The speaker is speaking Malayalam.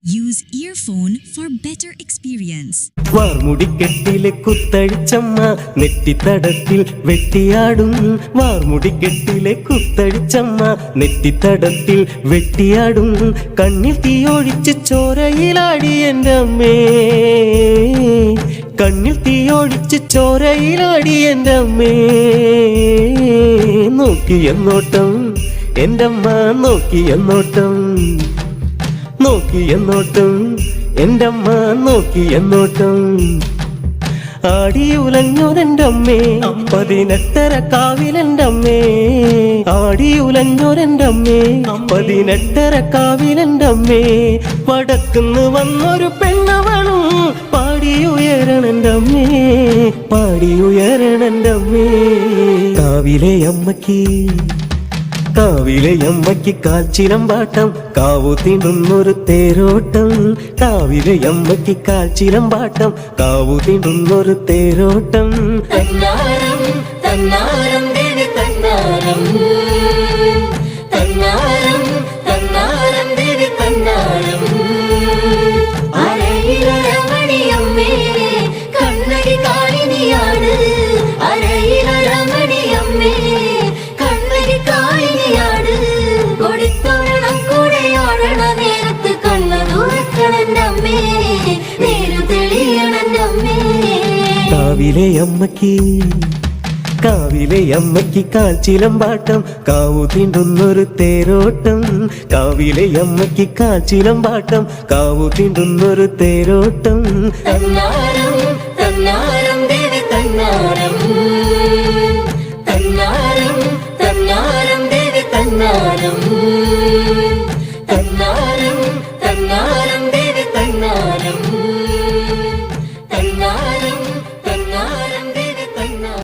Use earphone for better experience. വാർമുടിക്കെട്ടിലെ കുത്തഴിച്ചമ്മ നെറ്റിത്തടത്തിൽ വെട്ടിയാടും. വാർമുടിക്കെട്ടിലെ കുത്തഴിച്ചമ്മ നെറ്റിത്തടത്തിൽ വെട്ടിയാടും. കണ്ണിൽ തീയൊഴിച്ച് ചോരയിലാടി എൻ്റെ അമ്മേ, കണ്ണിൽ തീയൊഴിച്ച് ചോരയിലാടി എൻ്റെ അമ്മേ. നോക്കിയെന്നോട്ടം എൻ്റെ അമ്മ, നോക്കിയെന്നോട്ടം, നോക്കിയെന്നോട്ടം എൻ്റെ അമ്മ, നോക്കിയെന്നോട്ടം. ആടിയുലഞ്ഞൊരെൻ്റെ അമ്മേ, 18 കാവിലെൻ്റെ അമ്മേ. ആടിയുലഞ്ഞൊരെൻ്റെ അമ്മേ, 18 കാവിലെൻ്റെ അമ്മേ. വടക്കുന്ന് വന്നൊരു പെണ്ണവളും പാടിയുയരണൻ്റെ അമ്മേ, പാടിയുയരണൻ്റെ അമ്മേ. കാവിലെ അമ്മയ്ക്ക്, കാവിലെ അമ്മയ്ക്ക് കാൽച്ചിലമ്പാട്ടം, കാവു തീണ്ടുന്നൊരു തേരോട്ടം. കാവിലെ അമ്മയ്ക്ക് കാൽച്ചിലമ്പാട്ടം, കാവു തീണ്ടുന്നൊരു തേരോട്ടം. തന്നാരം തന്നാരം ദേവി തന്നാരം, തന്നാരം തന്നാരം ദേവി തന്നാരം. അരയിലരമണിയമ്മേ കണ്ണടി കാളിനിയാണ്, അരയിലരമണിയമ്മേ കണ്ണടി കാളിനിയാണ്. കൊടുത്തോരണം കൂടെയോടണ നേരത്ത് കണ്ണു തുറക്കണന്നമ്മേ, നേരു തെളിയണന്നമ്മേ. കാവിലെ അമ്മയ്ക്ക്, കാവിലെ അമ്മയ്ക്ക് കാൽച്ചിലമ്പാട്ടം, കാവു തീണ്ടുന്നൊരു തേരോട്ടം. കാവിലെ അമ്മയ്ക്ക് കാൽച്ചിലമ്പാട്ടം, കാവു തീണ്ടുന്നൊരു തേരോട്ടം. തന്നാരം